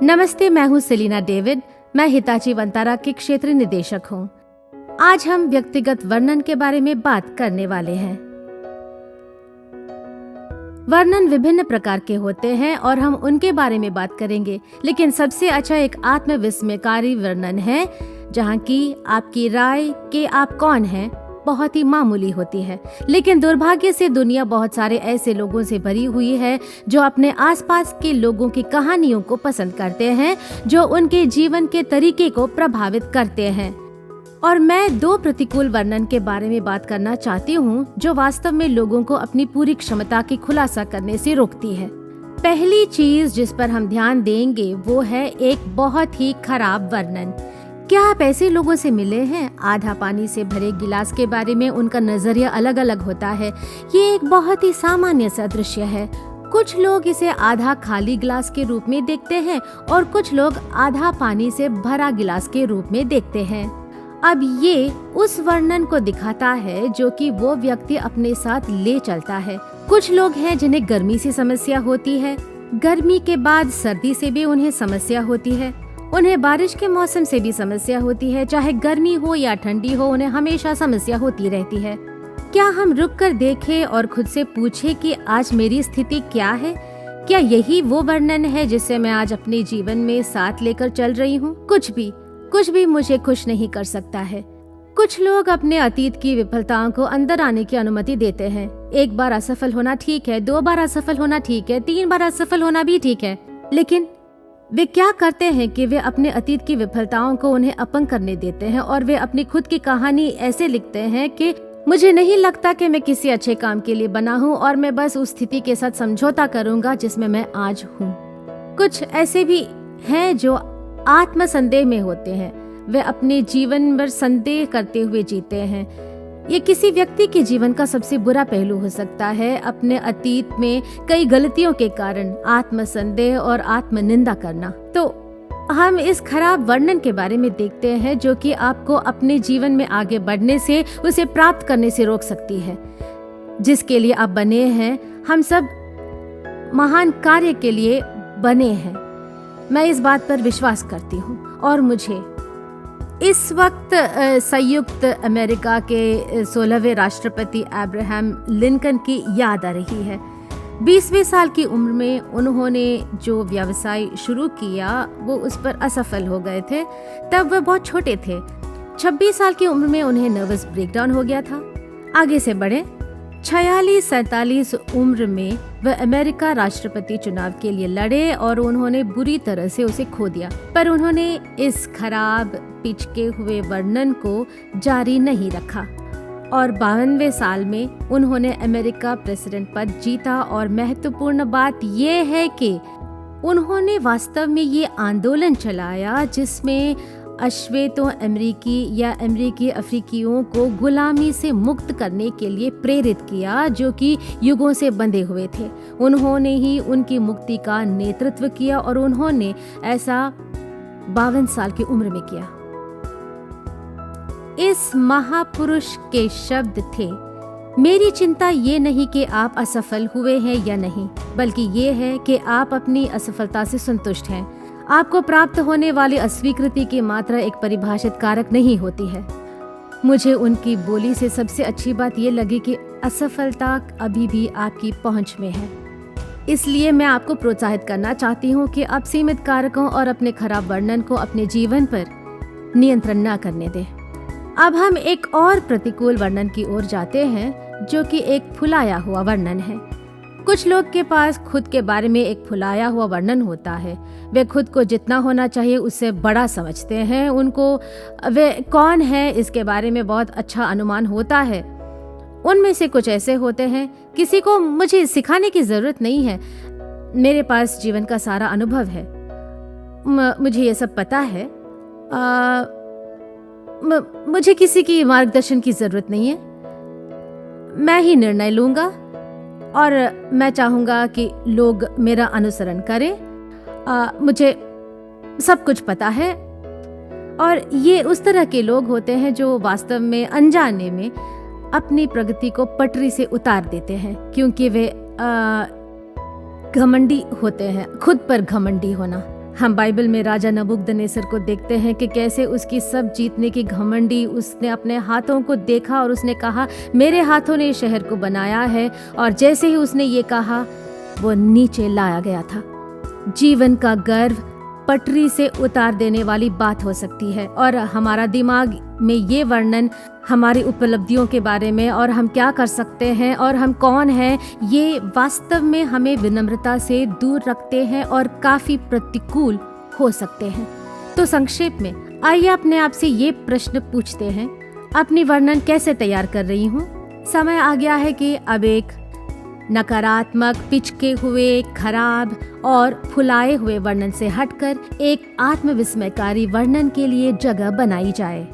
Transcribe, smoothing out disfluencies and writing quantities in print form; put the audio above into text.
नमस्ते, मैं हूँ सेलिना डेविड। मैं हिताची वंतारा की क्षेत्रीय निदेशक हूँ। आज हम व्यक्तिगत वर्णन के बारे में बात करने वाले हैं। वर्णन विभिन्न प्रकार के होते हैं और हम उनके बारे में बात करेंगे, लेकिन सबसे अच्छा एक आत्मविस्मयकारी वर्णन है जहाँ की आपकी राय कि आप कौन हैं बहुत ही मामूली होती है। लेकिन दुर्भाग्य से दुनिया बहुत सारे ऐसे लोगों से भरी हुई है जो अपने आसपास के लोगों की कहानियों को पसंद करते हैं, जो उनके जीवन के तरीके को प्रभावित करते हैं। और मैं दो प्रतिकूल वर्णन के बारे में बात करना चाहती हूँ जो वास्तव में लोगों को अपनी पूरी क्षमता की खुलासा करने से रोकती है। पहली चीज जिस पर हम ध्यान देंगे वो है एक बहुत ही खराब वर्णन। क्या आप ऐसे लोगों से मिले हैं? आधा पानी से भरे गिलास के बारे में उनका नजरिया अलग अलग होता है। ये एक बहुत ही सामान्य सा दृश्य है। कुछ लोग इसे आधा खाली गिलास के रूप में देखते हैं और कुछ लोग आधा पानी से भरा गिलास के रूप में देखते हैं। अब ये उस वर्णन को दिखाता है जो कि वो व्यक्ति अपने साथ ले चलता है। कुछ लोग हैं जिन्हें गर्मी से समस्या होती है, गर्मी के बाद सर्दी से भी उन्हें समस्या होती है, उन्हें बारिश के मौसम से भी समस्या होती है। चाहे गर्मी हो या ठंडी हो, उन्हें हमेशा समस्या होती रहती है। क्या हम रुक कर देखें और खुद से पूछें कि आज मेरी स्थिति क्या है? क्या यही वो वर्णन है जिसे मैं आज अपने जीवन में साथ लेकर चल रही हूँ? कुछ भी मुझे खुश नहीं कर सकता है। कुछ लोग अपने अतीत की विफलताओं को अंदर आने की अनुमति देते हैं। एक बार असफल होना ठीक है, 2 बार असफल होना ठीक है, 3 बार असफल होना भी ठीक है, लेकिन वे क्या करते हैं कि वे अपने अतीत की विफलताओं को उन्हें अपंग करने देते हैं और वे अपनी खुद की कहानी ऐसे लिखते हैं कि मुझे नहीं लगता कि मैं किसी अच्छे काम के लिए बना हूँ और मैं बस उस स्थिति के साथ समझौता करूंगा जिसमें मैं आज हूँ। कुछ ऐसे भी हैं जो आत्मसंदेह में होते हैं। वे अपने जीवन पर संदेह करते हुए जीते हैं। ये किसी व्यक्ति के जीवन का सबसे बुरा पहलू हो सकता है, अपने अतीत में कई गलतियों के कारण आत्मसंदेह और आत्मनिंदा करना। तो हम इस खराब वर्णन के बारे में देखते हैं जो कि आपको अपने जीवन में आगे बढ़ने से, उसे प्राप्त करने से रोक सकती है। जिसके लिए आप बने हैं, हम सब महान कार्य के लिए बने हैं। मैं इस बात पर विश्वास करती हूँ और मुझे इस वक्त संयुक्त अमेरिका के 16वें राष्ट्रपति अब्राहम लिंकन की याद आ रही है। 20वें साल की उम्र में उन्होंने जो व्यवसाय शुरू किया वो उस पर असफल हो गए थे। तब वह बहुत छोटे थे। 26 साल की उम्र में उन्हें नर्वस ब्रेकडाउन हो गया था। आगे से बढ़े, 46-47 उम्र में वह अमेरिका राष्ट्रपति चुनाव के लिए लड़े और उन्होंने बुरी तरह से उसे खो दिया। पर उन्होंने इस खराब पिचके हुए वर्णन को जारी नहीं रखा और 52वें साल में उन्होंने अमेरिका प्रेसिडेंट पद जीता। और महत्वपूर्ण बात यह है कि उन्होंने वास्तव में ये आंदोलन चलाया जिसमें अश्वेतों अमेरिकी अफ्रीकियों को गुलामी से मुक्त करने के लिए प्रेरित किया जो कि युगों से बंधे हुए थे। उन्होंने ही उनकी मुक्ति का नेतृत्व किया और उन्होंने ऐसा 52 साल की उम्र में किया। इस महापुरुष के शब्द थे, मेरी चिंता ये नहीं कि आप असफल हुए हैं या नहीं, बल्कि ये है कि आप अपनी असफलता से संतुष्ट हैं। आपको प्राप्त होने वाली अस्वीकृति की मात्रा एक परिभाषित कारक नहीं होती है। मुझे उनकी बोली से सबसे अच्छी बात यह लगी कि असफलता अभी भी आपकी पहुंच में है। इसलिए मैं आपको प्रोत्साहित करना चाहती हूँ कि आप सीमित कारकों और अपने खराब वर्णन को अपने जीवन पर नियंत्रण न करने दें। अब हम एक और प्रतिकूल वर्णन की ओर जाते हैं जो कि एक फुलाया हुआ वर्णन है। कुछ लोग के पास खुद के बारे में एक फुलाया हुआ वर्णन होता है। वे खुद को जितना होना चाहिए उससे बड़ा समझते हैं। उनको वे कौन है इसके बारे में बहुत अच्छा अनुमान होता है। उनमें से कुछ ऐसे होते हैं, किसी को मुझे सिखाने की जरूरत नहीं है, मेरे पास जीवन का सारा अनुभव है, मुझे ये सब पता है, मुझे किसी की मार्गदर्शन की जरूरत नहीं है, मैं ही निर्णय लूंगा और मैं चाहूंगा कि लोग मेरा अनुसरण करें, मुझे सब कुछ पता है। और ये उस तरह के लोग होते हैं जो वास्तव में अनजाने में अपनी प्रगति को पटरी से उतार देते हैं, क्योंकि वे घमंडी होते हैं। खुद पर घमंडी होना, हम बाइबल में राजा नबूकदनेस्सर को देखते हैं कि कैसे उसकी सब जीतने की घमंडी, उसने अपने हाथों को देखा और उसने कहा मेरे हाथों ने इस शहर को बनाया है, और जैसे ही उसने ये कहा वो नीचे लाया गया था। जीवन का गर्व पटरी से उतार देने वाली बात हो सकती है, और हमारा दिमाग में ये वर्णन हमारी उपलब्धियों के बारे में और हम क्या कर सकते हैं और हम कौन हैं, ये वास्तव में हमें विनम्रता से दूर रखते हैं और काफी प्रतिकूल हो सकते हैं। तो संक्षेप में आइए अपने आप से ये प्रश्न पूछते हैं, अपनी वर्णन कैसे तैयार कर रही हूँ? समय आ गया है कि अब एक नकारात्मक, पिचके हुए, खराब और फुलाए हुए वर्णन से हटकर एक आत्मविस्मयकारी वर्णन के लिए जगह बनाई जाए।